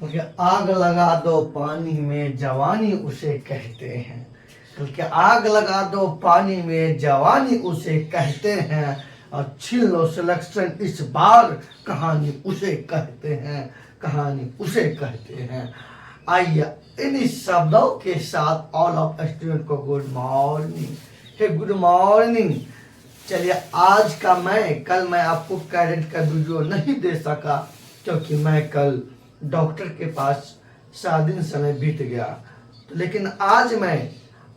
क्योंकि आग लगा दो पानी में जवानी उसे कहते हैं। क्योंकि आग लगा दो पानी में जवानी उसे कहते हैं, और छीन लो सिलेक्शन इस बार कहानी उसे कहते हैं, कहानी उसे कहते हैं। आइए इन शब्दों के साथ ऑल ऑफ स्टूडेंट को गुड मॉर्निंग। हे गुड मॉर्निंग। चलिए आज का कल मैं आपको कैडेट का वीडियो नहीं दे सका क्योंकि मैं कल डॉक्टर के पास 7 दिन समय बीत गया। तो लेकिन आज मैं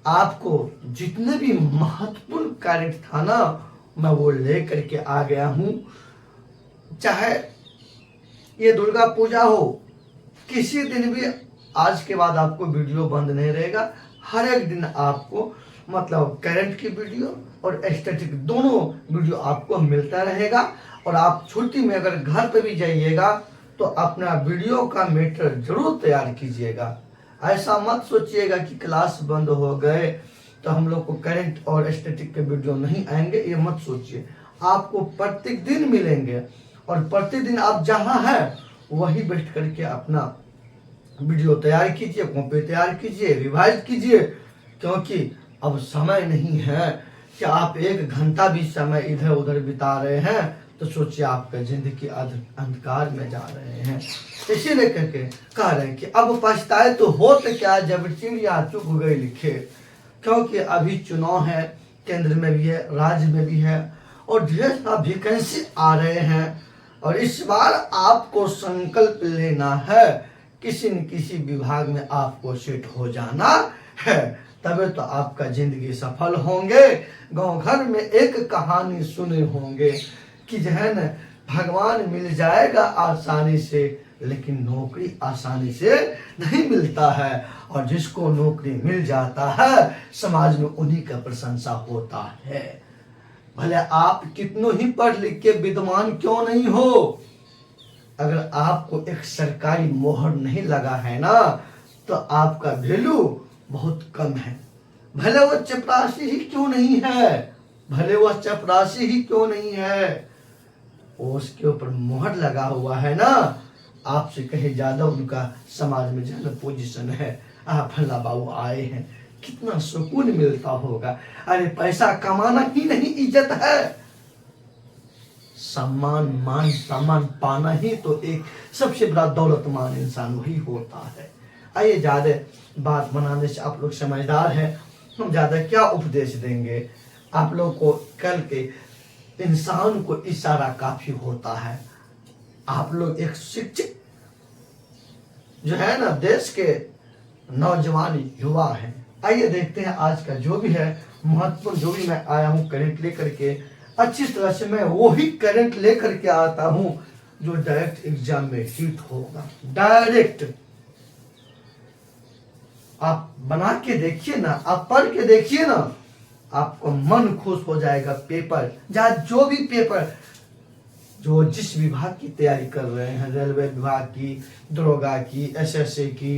आपको जितने भी महत्वपूर्ण कैडेट था ना, मैं वो लेकर के आ गया हूँ। चाहे ये दुर्गा पूजा हो, किसी दिन भी आज के बाद आपको वीडियो बंद नहीं रहेगा। हर एक दिन आपको मतलब करंट की वीडियो और स्टैटिक दोनों वीडियो आपको मिलता रहेगा। और आप छुट्टी में अगर घर पे भी जाइएगा तो अपना वीडियो का मैटर जरूर तैयार कीजिएगा। ऐसा मत सोचिएगा कि क्लास बंद हो गए तो हम लोग को करंट और स्टैटिक के वीडियो नहीं आएंगे, ये मत सोचिए। आपको प्रत्येक दिन मिलेंगे और प्रतिदिन आप जहाँ हैं वही बैठ करके अपना वीडियो तैयार कीजिए, कॉपी तैयार कीजिए, रिवाइज कीजिए। क्योंकि अब समय नहीं है कि आप 1 घंटा भी समय इधर उधर बिता रहे हैं तो सोचिए आपका जिंदगी अंधकार में जा रहे हैं। इसीलिए करके कह रहे हैं कि अब पछताए तो हो तो क्या जब चिड़िया चुग गई लिखे। क्योंकि अभी चुनाव है, केंद्र में भी है, राज्य में भी है, और ढेर सारा वैकेंसी आ रहे हैं। और इस बार आपको संकल्प लेना है, किसी न किसी विभाग में आपको सेट हो जाना है, तभी तो आपका जिंदगी सफल होंगे। गांव घर में एक कहानी सुने होंगे कि जो है न भगवान मिल जाएगा आसानी से, लेकिन नौकरी आसानी से नहीं मिलता है। और जिसको नौकरी मिल जाता है समाज में उन्हीं का प्रशंसा होता है। भले आप कितनों ही पढ़ लिख के विद्वान क्यों नहीं हो, अगर आपको एक सरकारी मोहर नहीं लगा है ना तो आपका वैल्यू बहुत कम है। भले वो चपरासी ही क्यों नहीं है, भले वो चपरासी ही क्यों नहीं है, वो उसके ऊपर मोहर लगा हुआ है ना, आपसे कहीं ज्यादा उनका समाज में जो पोजीशन है। आप भला बाबू आए हैं, कितना सुकून मिलता होगा। अरे पैसा कमाना ही नहीं इज्जत है, सम्मान मान सम्मान पाना ही तो एक सबसे बड़ा दौलतमान इंसान वही होता है। आइए ज्यादा बात बनाने से आप लोग समझदार हैं, हम ज्यादा क्या उपदेश देंगे आप लोग को। कल के इंसान को इशारा काफी होता है। आप लोग एक शिक्षित जो है ना देश के नौजवान युवा हैं। आइए देखते हैं आज का जो भी है महत्वपूर्ण, जो भी मैं आया हूँ करंट लेकर के। अच्छी तरह से मैं वही करंट लेकर के आता हूं जो डायरेक्ट एग्जाम में हिट होगा। डायरेक्ट आप बना के देखिए ना, आप पढ़ के देखिए ना, आपको मन खुश हो जाएगा। पेपर जहाँ जो भी पेपर जो जिस विभाग की तैयारी कर रहे हैं, रेलवे विभाग की, दरोगा की, एसएससी की,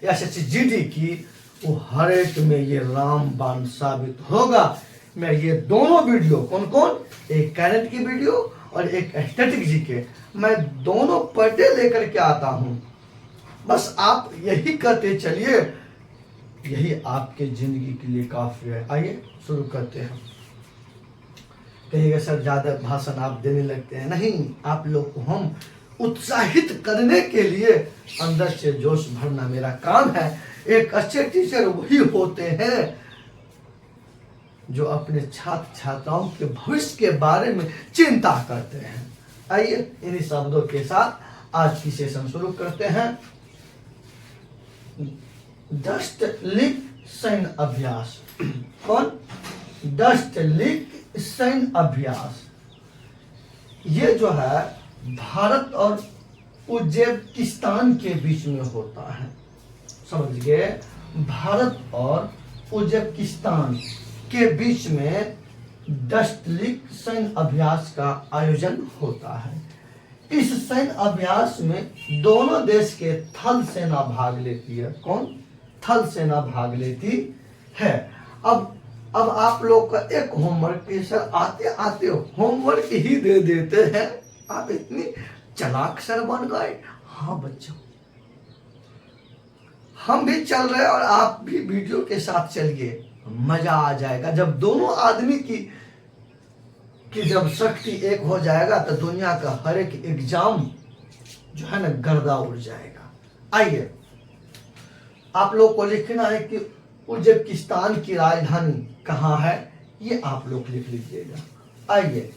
एसएससी जीडी की, वो हर एक में ये रामबाण साबित होगा। मैं ये दोनों वीडियो कौन कौन, एक करंट की वीडियो और एक स्टैटिक जी के, मैं दोनों पढ़े लेकर के आता हूं। बस आप यही करते चलिए, यही आपके जिंदगी के लिए काफी है। आइए शुरू करते हैं। कहिएगा सर ज्यादा भाषण आप देने लगते हैं। नहीं, आप लोग को हम उत्साहित करने के लिए अंदर से जोश भरना मेरा काम है। एक अच्छे टीचर वही होते हैं जो अपने छात्र छात्राओं के भविष्य के बारे में चिंता करते हैं। आइए इन्हीं शब्दों के साथ आज की सेशन शुरू करते हैं। डस्ट लिक सैन्य अभ्यास। कौन? डस्ट लिक सैन्य अभ्यास। ये जो है भारत और उज्बेकिस्तान के बीच में होता है। समझ गए? भारत और उज्बेकिस्तान के बीच में डस्ट लिक सैन्य अभ्यास का आयोजन होता है। इस सैन्य अभ्यास में दोनों देश के थल सेना भाग लेती है। कौन? थल सेना भाग लेती है। अब आप लोग का एक होमवर्क है सर, आते आते होमवर्क ही दे देते हैं। आप इतनी चालाक सर बन गए। हाँ बच्चों, हम भी चल रहे और आप भी वीडियो के साथ चलिए, मजा आ जाएगा। जब दोनों आदमी की जब शक्ति एक हो जाएगा तो दुनिया का हर एक एग्जाम जो है ना गर्दा उड़ जाएगा। आइए, आप लोग को लिखना है कि उज्बेकिस्तान की राजधानी कहाँ है, ये आप लोग लिख लीजिएगा। आइए,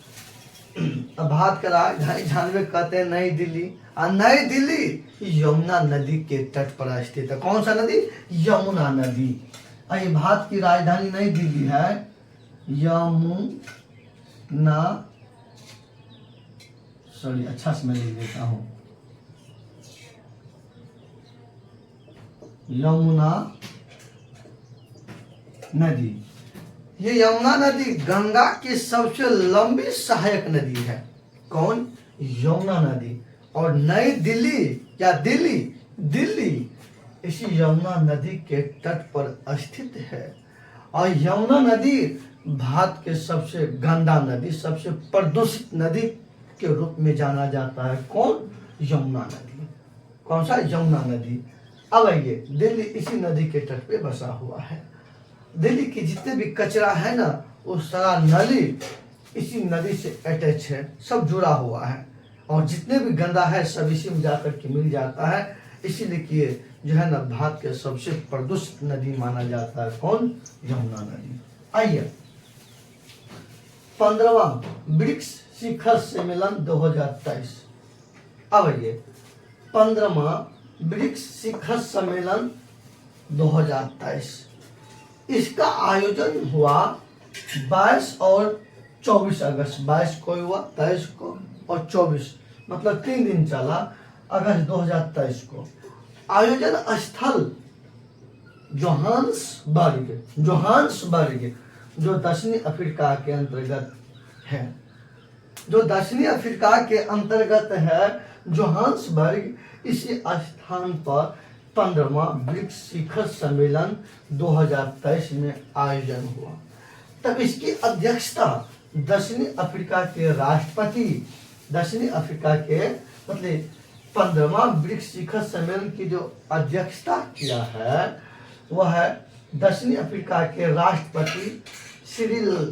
अब भारत का राजधानी जानवे कहते हैं नई दिल्ली। और नई दिल्ली यमुना नदी के तट पर स्थित है। कौन सा नदी? यमुना नदी। आइए, भारत की राजधानी नई दिल्ली है, यमुना, सॉरी अच्छा से मैं लिख देता हूँ, यमुना नदी। ये यमुना नदी गंगा की सबसे लंबी सहायक नदी है। कौन? यमुना नदी। और नई दिल्ली या दिल्ली इसी यमुना नदी के तट पर स्थित है। और यमुना नदी भारत के सबसे गंदा नदी, सबसे प्रदूषित नदी के रूप में जाना जाता है। कौन? यमुना नदी। कौन सा? यमुना नदी। अब आइए, दिल्ली इसी नदी के तट पे बसा हुआ है। दिल्ली की जितने भी कचरा है ना, वो सारा नली इसी नदी से अटैच है, सब जुड़ा हुआ है। और जितने भी गंदा है सब इसी में जाकर के मिल जाता है। इसीलिए कि जो है ना भारत के सबसे प्रदूषित नदी माना जाता है। कौन? यमुना नदी। आइए, 15वां ब्रिक्स शिखर सम्मेलन 2023। अब आइए, 15वां ब्रिक्स शिखर सम्मेलन 2023, इसका आयोजन हुआ 22 और 24 अगस्त। 22 को हुआ, 23 को और 24, मतलब 3 दिन चला। अगस्त 2023 को आयोजन स्थल जोहान्सबर्ग जो दक्षिणी अफ्रीका के अंतर्गत है। जोहान्सबर्ग, इसी स्थान पर 15वां ब्रिक्स शिखर सम्मेलन 2023 में आयोजन हुआ। तब इसकी अध्यक्षता दक्षिणी अफ्रीका के राष्ट्रपति, दक्षिणी अफ्रीका के मतलब 15वां ब्रिक्स शिखर सम्मेलन की जो अध्यक्षता किया है वह है दक्षिणी अफ्रीका के राष्ट्रपति सिरिला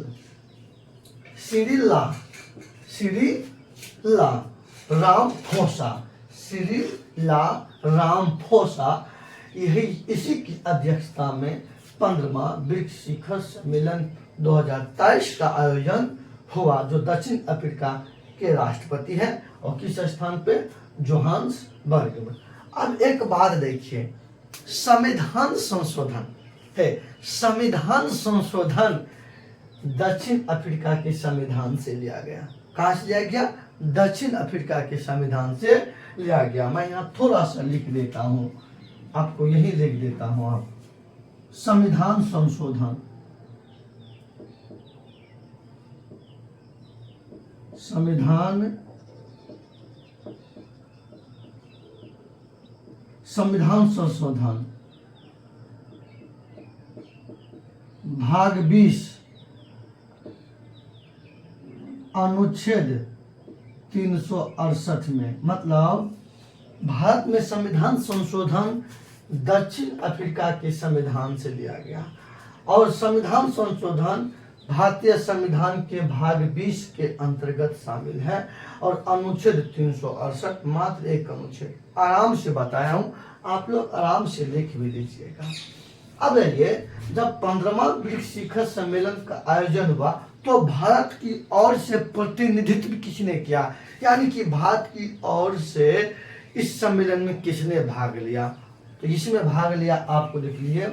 रामाफोसा। यही इसी की अध्यक्षता में 15वां ब्रिक्स शिखर सम्मेलन 2023 का आयोजन हुआ, जो दक्षिण अफ्रीका के राष्ट्रपति हैं और किस स्थान पे? जोहान्सबर्ग में। अब एक बात देखिए, संविधान संशोधन है। संविधान संशोधन दक्षिण अफ्रीका के संविधान से लिया गया। कहाँ से लिया गया? दक्षिण अफ्रीका के संविधान से लिया गया। मैं यहाँ थोड़ा सा लिख देता हूँ, आपको यही लिख देता हूँ। आप संविधान संशोधन, संविधान संशोधन भाग 20 अनुच्छेद 368 में, मतलब भारत में संविधान संशोधन दक्षिण अफ्रीका के संविधान से लिया गया। और संविधान संशोधन भारतीय संविधान के भाग 20 के अंतर्गत शामिल है। और अनुच्छेद 368 मात्र एक अनुच्छेद, आराम से बताया हूं, आप लोग आराम से लिख भी लीजिएगा। अब ये जब 15वां ब्रिक्स शिखर सम्मेलन का आयोजन हुआ तो भारत की ओर से प्रतिनिधित्व किसने किया, यानी कि भारत की ओर से इस सम्मेलन में किसने भाग लिया? तो इसमें भाग लिया, आपको लिख लिए,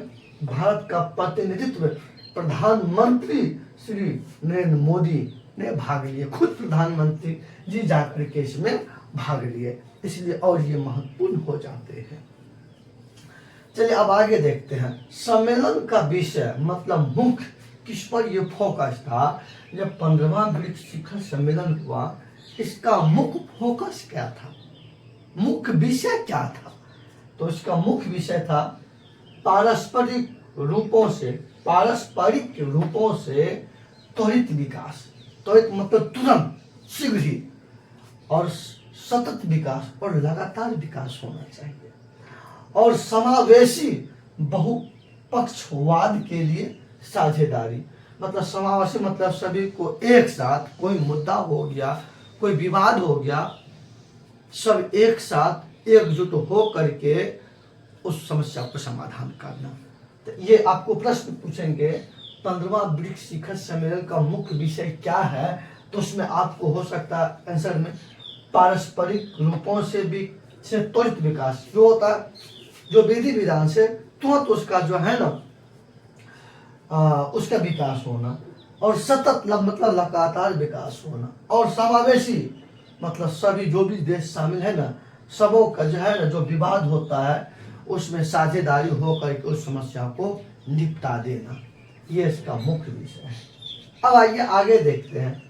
भारत का प्रतिनिधित्व प्रधानमंत्री श्री नरेंद्र मोदी ने भाग लिए। खुद प्रधानमंत्री जी जाकर के इसमें भाग लिए, इसलिए और ये महत्वपूर्ण हो जाते हैं। चलिए अब आगे देखते हैं। सम्मेलन का विषय मतलब मुख्य किस पर ये फोकस था? जब 15वां ब्रिक्स शिखर सम्मेलन हुआ, इसका मुख्य फोकस क्या था, मुख्य विषय क्या था? तो इसका मुख्य विषय था पारस्परिक रूपों से त्वरित विकास। त्वरित मतलब तुरंत, शीघ्र ही, और सतत विकास और लगातार विकास होना चाहिए, और समावेशी बहुपक्षवाद के लिए साझेदारी। मतलब समावेशी मतलब सभी को एक साथ, कोई मुद्दा हो गया, कोई विवाद हो गया, सब एक साथ एकजुट हो करके उस समस्या का समाधान करना। तो ये आपको प्रश्न पूछेंगे 15वां ब्रिक्स शिखर सम्मेलन का मुख्य विषय क्या है, तो उसमें आपको हो सकता है आंसर में पारस्परिक रूपों से भी से त्वरित विकास जो होता है, जो विधि विधान से तुरंत उसका जो है ना उसका विकास होना, और सतत मतलब लगातार विकास होना, और समावेशी मतलब सभी जो भी देश शामिल है ना, सबों का जो है ना जो विवाद होता है उसमें साझेदारी होकर के उस समस्या को निपटा देना, ये इसका मुख्य विषय है। अब आइए आगे देखते हैं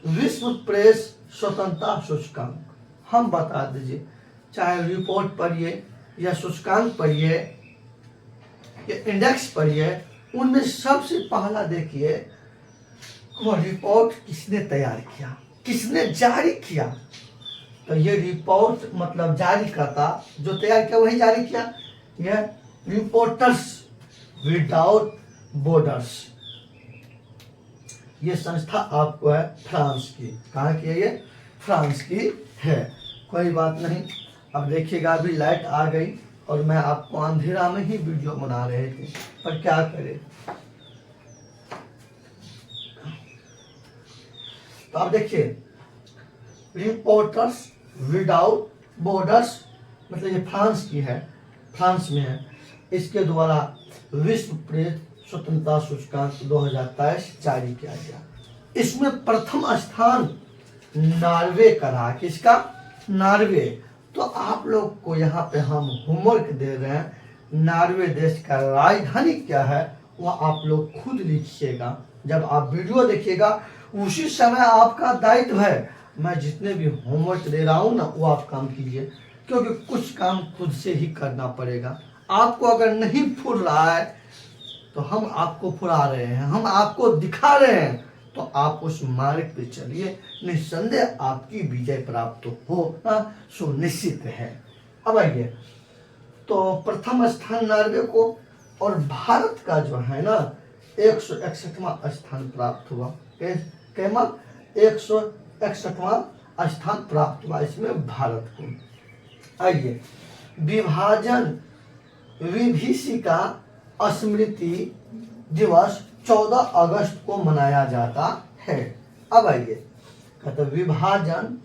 विश्व प्रेस स्वतंत्रता सूचकांक। हम बता दीजिए, चाहे रिपोर्ट पढ़िए या सूचकांक पढ़िए या इंडेक्स पढ़िए, उनमें सबसे पहला देखिए वो रिपोर्ट किसने तैयार किया, किसने जारी किया। तो ये रिपोर्ट मतलब जारी करता, जो तैयार किया वही जारी किया। यह रिपोर्टर्स विदाउट बॉर्डर्स, ये संस्था आपको है फ्रांस की। कहाँ की है ये? फ्रांस की है। कोई बात नहीं, अब देखिएगा अभी लाइट आ गई और मैं आपको अंधेरा में ही वीडियो बना रहे थे, पर क्या करें। तो आप देखिए रिपोर्टर्स विदाउट बॉर्डर्स, मतलब ये फ्रांस की है, फ्रांस में है। इसके द्वारा विश्व प्रेस स्वतंत्रता सूचकांक 2023 जारी किया गया। इसमें प्रथम स्थान नॉर्वे का रहा। किसका? नॉर्वे। तो आप लोग को यहाँ पे हम होमवर्क दे रहे हैं, नॉर्वे देश का राजधानी क्या है वह आप लोग खुद लिखिएगा। जब आप वीडियो देखिएगा उसी समय आपका दायित्व है, मैं जितने भी होमवर्क दे रहा हूँ ना वो आप काम कीजिए, क्योंकि कुछ काम खुद से ही करना पड़ेगा। आपको अगर नहीं फुर रहा है तो हम आपको फुरा रहे हैं, हम आपको दिखा रहे हैं, तो आप उस मार्ग पे चलिए, निस्संदेह आपकी विजय प्राप्त होना सुनिश्चित है। अब आइए, तो प्रथम स्थान नॉर्वे को और भारत का जो है ना 161वां स्थान प्राप्त हुआ। कैमा 161वां स्थान प्राप्त हुआ इसमें भारत को। आइए, विभाजन विभीषिका स्मृति दिवस 14 अगस्त को मनाया जाता है। अब आइए, कहते विभाजन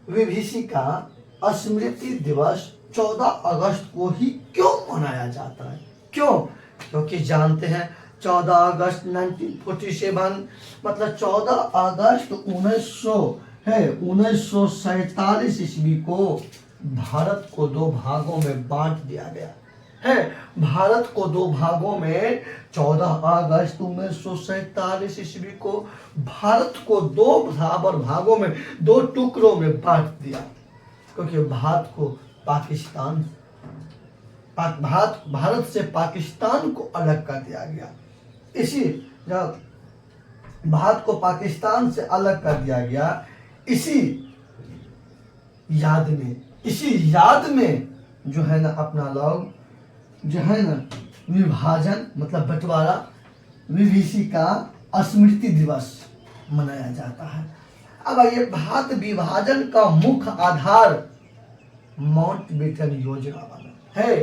विभीषिका स्मृति दिवस 14 अगस्त को ही क्यों मनाया जाता है? क्यों? क्योंकि जानते हैं 14 अगस्त 1947 मतलब 14 अगस्त 1947 ईस्वी को भारत को दो भागों में बांट दिया गया है। भारत को दो भागों में 14 अगस्त 1947 ईस्वी को भारत को दो बराबर भागों में, दो टुकड़ों में बांट दिया, क्योंकि भारत को पाकिस्तान भारत से पाकिस्तान को अलग कर दिया गया। इसी जब भारत को पाकिस्तान से अलग कर दिया गया, इसी याद में जो है ना अपना लोग जो है ना विभाजन मतलब बंटवारा विभीषिका स्मृति दिवस मनाया जाता है। अब ये भारत विभाजन का मुख्य आधार माउंटबेटन योजना बना है।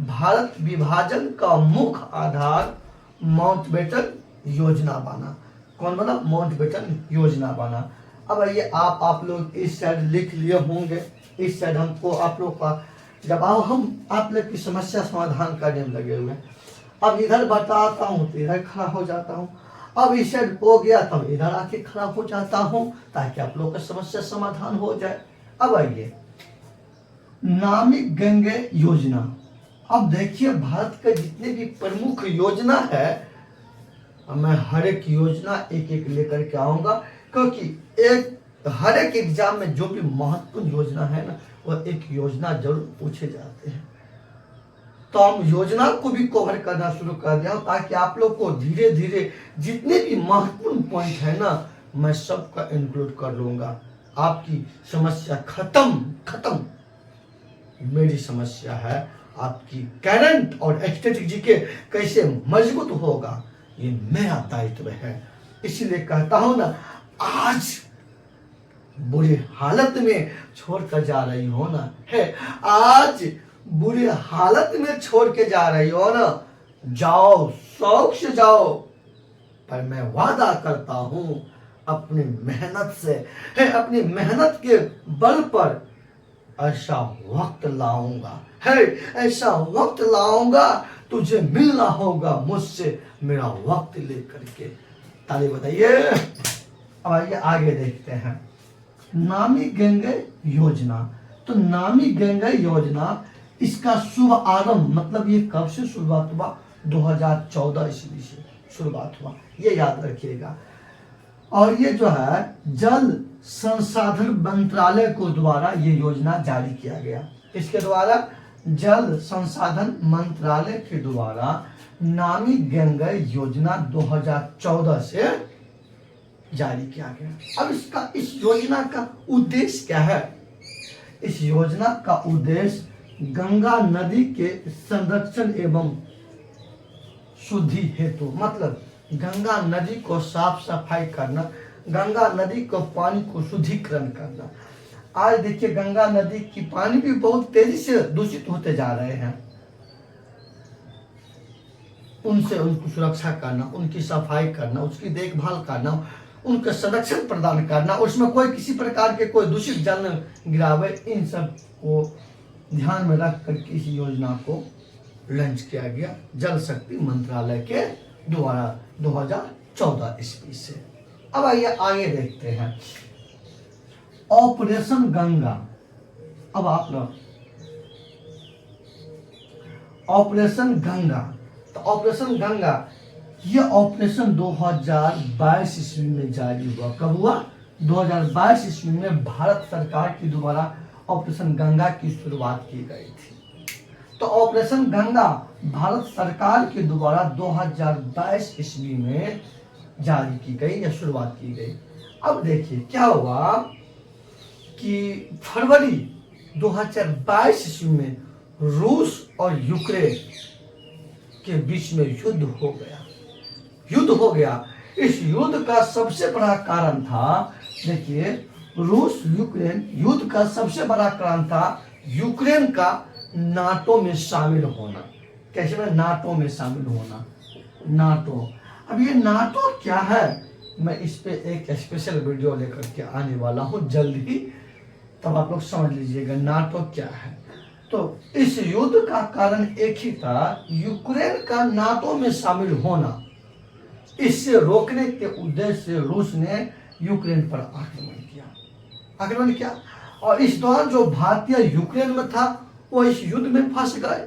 भारत विभाजन का मुख्य आधार माउंटबेटन योजना बना। कौन बना? माउंटबेटन योजना बना। अब ये आप लोग इस साइड लिख लिए होंगे, इस साइड हमको आप लोग का जब हम आप लोग की समस्या समाधान करने में लगे हुए। अब इधर बताता हूँ तो इधर खड़ा हो जाता हूँ, अब इस साइड हो गया तब इधर आके खड़ा हो जाता हूँ, ताकि आप लोग का समस्या समाधान हो जाए। अब आइए, नामिक गंगे योजना। अब देखिए भारत के जितने भी प्रमुख योजना है, मैं हर एक योजना एक एक लेकर के आऊंगा, क्योंकि हर एक एग्जाम में जो भी महत्वपूर्ण योजना है ना वह एक योजना जरूर पूछे जाते हैं। तो हम योजना को भी कवर करना शुरू कर दिया, ताकि आप लोग को धीरे धीरे जितने भी महत्वपूर्ण पॉइंट है ना मैं सबका इंक्लूड कर लूंगा। आपकी समस्या खत्म। मेरी समस्या है आपकी करंट और स्ट्रेटजी के कैसे मजबूत होगा, ये मेरा दायित्व है। इसलिए कहता हूं ना, आज बुरी हालत में छोड़कर जा रही हो ना, है आज बुरी हालत में छोड़ के जा रही हो ना, जाओ, शौक से जाओ, पर मैं वादा करता हूं अपनी मेहनत से, है अपनी मेहनत के बल पर ऐसा वक्त लाऊंगा, है ऐसा वक्त लाऊंगा, तुझे मिलना होगा मुझसे मेरा वक्त लेकर के। ताली बताइए। अब आइए आगे देखते हैं नमामि गंगे योजना। तो नमामि गंगे योजना, इसका शुभ आरंभ मतलब ये कब से शुरुआत हुआ? 2014 ईस्वी से शुरुआत हुआ, ये याद रखिएगा। और ये जो है जल संसाधन मंत्रालय को द्वारा ये योजना जारी किया गया। इसके द्वारा जल संसाधन मंत्रालय के द्वारा नमामि गंगे योजना 2014 से जारी किया गया। अब इस योजना का उद्देश्य क्या है? इस योजना का उद्देश्य गंगा नदी के संरक्षण एवं शुद्धि हेतु, मतलब गंगा नदी को साफ सफाई करना, गंगा नदी को पानी को शुद्धिकरण करना। आज देखिए गंगा नदी की पानी भी बहुत तेजी से दूषित होते जा रहे हैं। उनसे उनको सुरक्षा करना, उनकी सफाई करना, उसकी देखभाल करना, उनका संरक्षण प्रदान करना, उसमें कोई किसी प्रकार के कोई दूषित जल गिरावे, इन सब को ध्यान में रख करके इस योजना को लॉन्च किया गया जल शक्ति मंत्रालय के द्वारा 2014 ईस्वी से। अब आइए आगे देखते हैं ऑपरेशन गंगा। अब आप लोग ऑपरेशन गंगा, तो ऑपरेशन गंगा ये ऑपरेशन 2022 ईस्वी में जारी हुआ। कब हुआ? 2022 ईस्वी में भारत सरकार के द्वारा ऑपरेशन गंगा की शुरुआत की गई थी। तो ऑपरेशन गंगा भारत सरकार के द्वारा 2022 ईस्वी में जारी की गई या शुरुआत की गई। अब देखिए क्या हुआ कि फरवरी 2022 ईस्वी में रूस और यूक्रेन के बीच में युद्ध हो गया। इस युद्ध का सबसे बड़ा कारण था, देखिए रूस यूक्रेन युद्ध का सबसे बड़ा कारण था यूक्रेन का नाटो में शामिल होना। कैसे में? नाटो में शामिल होना। नाटो, अब ये नाटो क्या है, मैं इस पे एक स्पेशल वीडियो लेकर के आने वाला हूँ जल्द ही, तब आप लोग समझ लीजिएगा नाटो क्या है। तो इस युद्ध का कारण एक ही था, यूक्रेन का नाटो में शामिल होना। इससे रोकने के उद्देश्य से रूस ने यूक्रेन पर आक्रमण किया और इस दौरान जो भारतीय यूक्रेन में था वो इस युद्ध में फंस गए।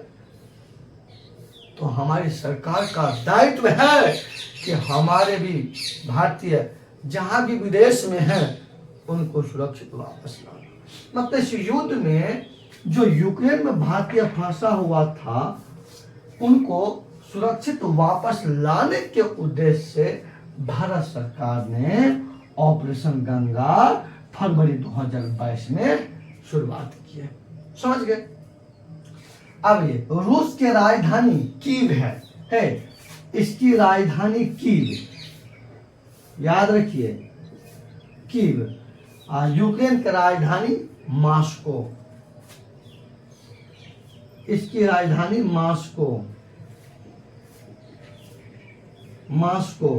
तो हमारी सरकार का दायित्व है कि हमारे भी भारतीय जहां भी विदेश में हैं उनको सुरक्षित वापस लाना। मतलब इस युद्ध में जो यूक्रेन में भारतीय फंसा हुआ था उनको सुरक्षित वापस लाने के उद्देश्य से भारत सरकार ने ऑपरेशन गंगा फरवरी 2022 में शुरुआत की है। समझ गए? अब ये रूस की राजधानी कीव है इसकी राजधानी कीव, याद रखिए कीव। यूक्रेन की राजधानी मॉस्को, इसकी राजधानी मॉस्को।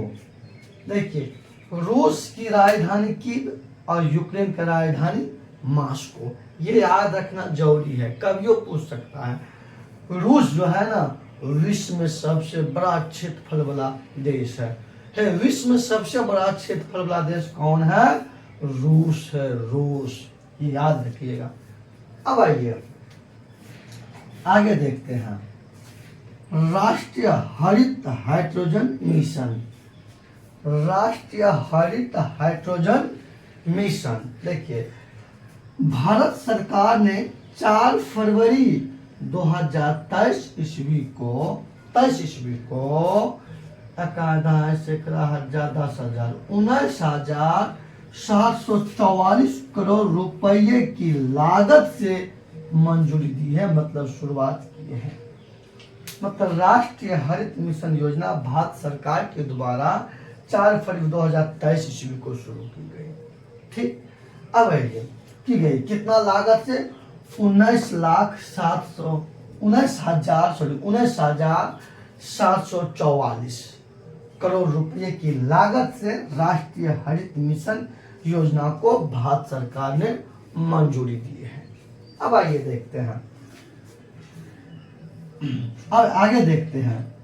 देखिए रूस की राजधानी कीव और यूक्रेन की राजधानी मॉस्को, ये याद रखना जरूरी है, कभी पूछ सकता है। रूस जो है ना विश्व में सबसे बड़ा क्षेत्रफल वाला देश है। विश्व में सबसे बड़ा क्षेत्रफल वाला देश कौन है? रूस है, रूस, ये याद रखिएगा। अब आइए आगे देखते हैं राष्ट्रीय हरित हाइड्रोजन मिशन। राष्ट्रीय हरित हाइड्रोजन मिशन, देखिए भारत सरकार ने 4 फरवरी 2023 ईस्वी को 19,000 744 करोड़ रुपए की लागत से मंजूरी दी है, मतलब शुरुआत की है। मतलब राष्ट्रीय हरित मिशन योजना भारत सरकार के द्वारा 4 फरवरी 2023 ईस्वी को शुरू की गई। ठीक, अब है ये की गई कितना लागत से 19,744 करोड़ रुपए की लागत से राष्ट्रीय हरित मिशन योजना को भारत सरकार ने मंजूरी दी है। अब आइए देखते हैं, अब आगे देखते हैं,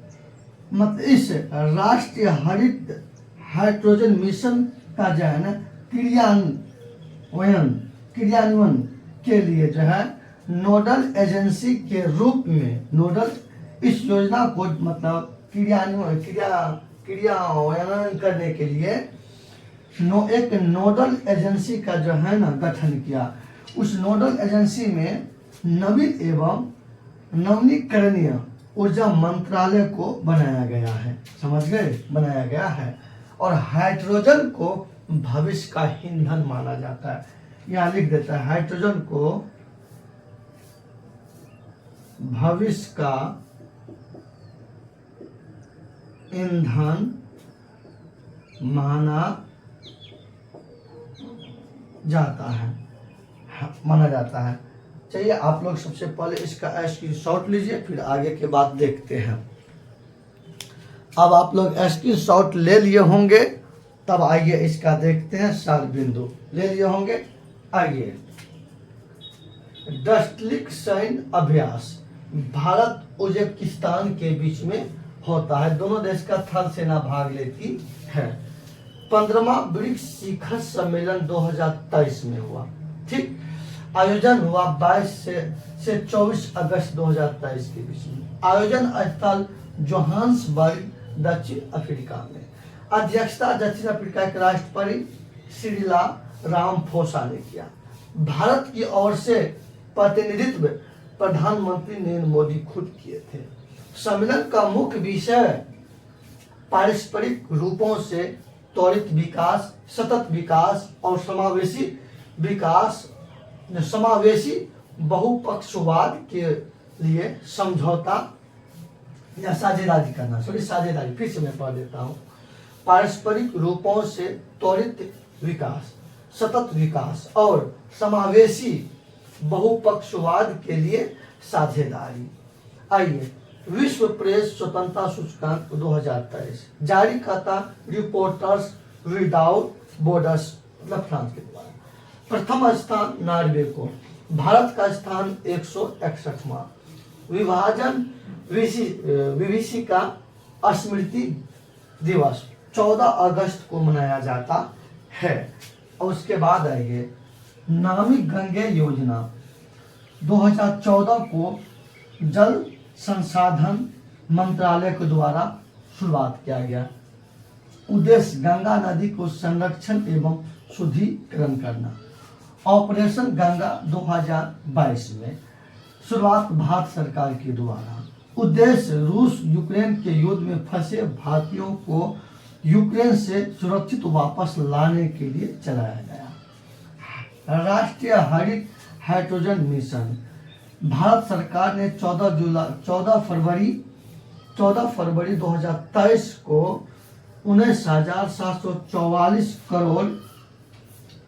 मतलब इस राष्ट्रीय हरित हाइड्रोजन मिशन का जो है ना क्रियान्वयन के लिए जो है नोडल एजेंसी के रूप में इस योजना को मतलब क्रियान्वयन करने के लिए एक नोडल एजेंसी का जो है ना गठन किया। उस नोडल एजेंसी में नवीन एवं नवीनीकरणीय ऊर्जा मंत्रालय को बनाया गया है। समझ गए, बनाया गया है। और हाइड्रोजन को भविष्य का ईंधन माना जाता है। यहाँ लिख देता है हाइड्रोजन को भविष्य का ईंधन माना जाता है। चलिए आप लोग सबसे पहले इसका स्क्रीनशॉट लीजिए, फिर आगे के बात देखते हैं। अब आप लोग स्क्रीनशॉट ले लिए होंगे, तब आइए इसका देखते हैं। सार बिंदु ले लिए होंगे। आइए, डस्टलिक सैन्य अभ्यास भारत उज्बेकिस्तान के बीच में होता है। दोनों देश का थल सेना भाग लेती है। 15वां ब्रिक्स शिखर सम्मेलन 2023 में हुआ। ठीक, आयोजन हुआ 22 से 24 अगस्त 2023 के बीच में। आयोजन स्थल जोहान्सबर्ग, दक्षिण अफ्रीका में। अध्यक्षता दक्षिण अफ्रीका के राष्ट्रपति सिरिल रामाफोसा ने किया। भारत की ओर से प्रतिनिधित्व प्रधानमंत्री नरेंद्र मोदी खुद किए थे। सम्मेलन का मुख्य विषय पारस्परिक रूपों से त्वरित विकास, सतत विकास और समावेशी बहुपक्षवाद के लिए समझौता या साझेदारी करना। साझेदारी फिर से मैं पढ़ देता हूँ। पारस्परिक रूपों से त्वरित विकास, सतत विकास और समावेशी बहुपक्षवाद के लिए साझेदारी। आइए, विश्व प्रेस स्वतंत्रता सूचकांक 2023 जारी करता रिपोर्टर्स विदाउट बॉर्डर्स, मतलब फ्रांस के द्वारा। प्रथम स्थान नॉर्वे को, भारत का स्थान 161वां। विभाजन विभीषिका स्मृति दिवस 14 अगस्त को मनाया जाता है। और उसके बाद आइए, नमामि गंगे योजना 2014 को जल संसाधन मंत्रालय के द्वारा शुरुआत किया गया। उद्देश्य गंगा नदी को संरक्षण एवं शुद्धिकरण करना। ऑपरेशन गंगा 2022 में शुरुआत भारत सरकार के द्वारा। उद्देश्य रूस यूक्रेन के युद्ध में फंसे भारतीयों को यूक्रेन से सुरक्षित वापस लाने के लिए चलाया गया। राष्ट्रीय हरित हाइड्रोजन मिशन भारत सरकार ने 14 फरवरी 2023 को 19,744 करोड़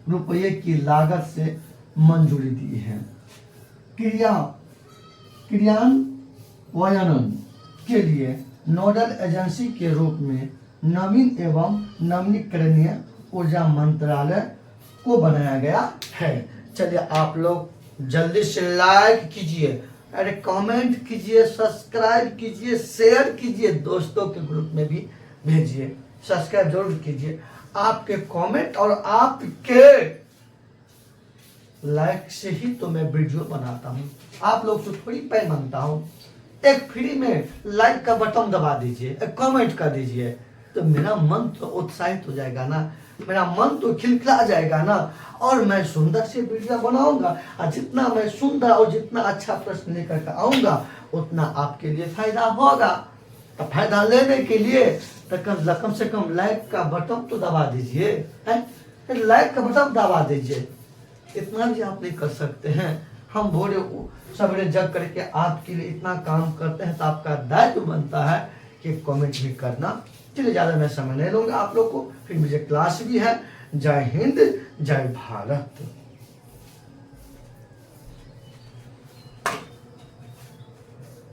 रुपए की लागत से मंजूरी दी है। क्रियान्वयन के लिए नोडल एजेंसी के रूप में नवीन एवं नवीनीकरणीय ऊर्जा मंत्रालय को बनाया गया है। चलिए आप लोग जल्दी से लाइक कीजिए, अरे कमेंट कीजिए, सब्सक्राइब कीजिए, शेयर कीजिए, दोस्तों के ग्रुप में भी भेजिए, सब्सक्राइब जरूर कीजिए। आपके कमेंट और आपके लाइक से ही तो मैं वीडियो बनाता हूँ। आप लोग से थोड़ी पे मांगता हूँ। एक फ्री में लाइक का बटन दबा दीजिए, एक कमेंट कर दीजिए, तो मेरा मन तो उत्साहित हो जाएगा ना, मेरा मन तो खिलखिला जाएगा ना, और मैं सुंदर से वीडियो बनाऊंगा। और जितना मैं सुंदर और जितना अच्छा प्रश्न लेकर के आऊंगा उतना आपके लिए फायदा होगा। तो फायदा लेने के लिए तो कम से कम लाइक का बटन तो दबा दीजिए, है। लाइक का बटन दबा दीजिए। इतना भी आप नहीं कर सकते हैं। हम भोरे सवेरे जग करके आपके लिए इतना काम करते हैं, तो आपका दायित्व बनता है कि कमेंट भी करना। चलिए ज़्यादा मैं समय नहीं लूँगा आप लोग को, फिर मुझे क्लास भी है। जय हिंद, जय भारत।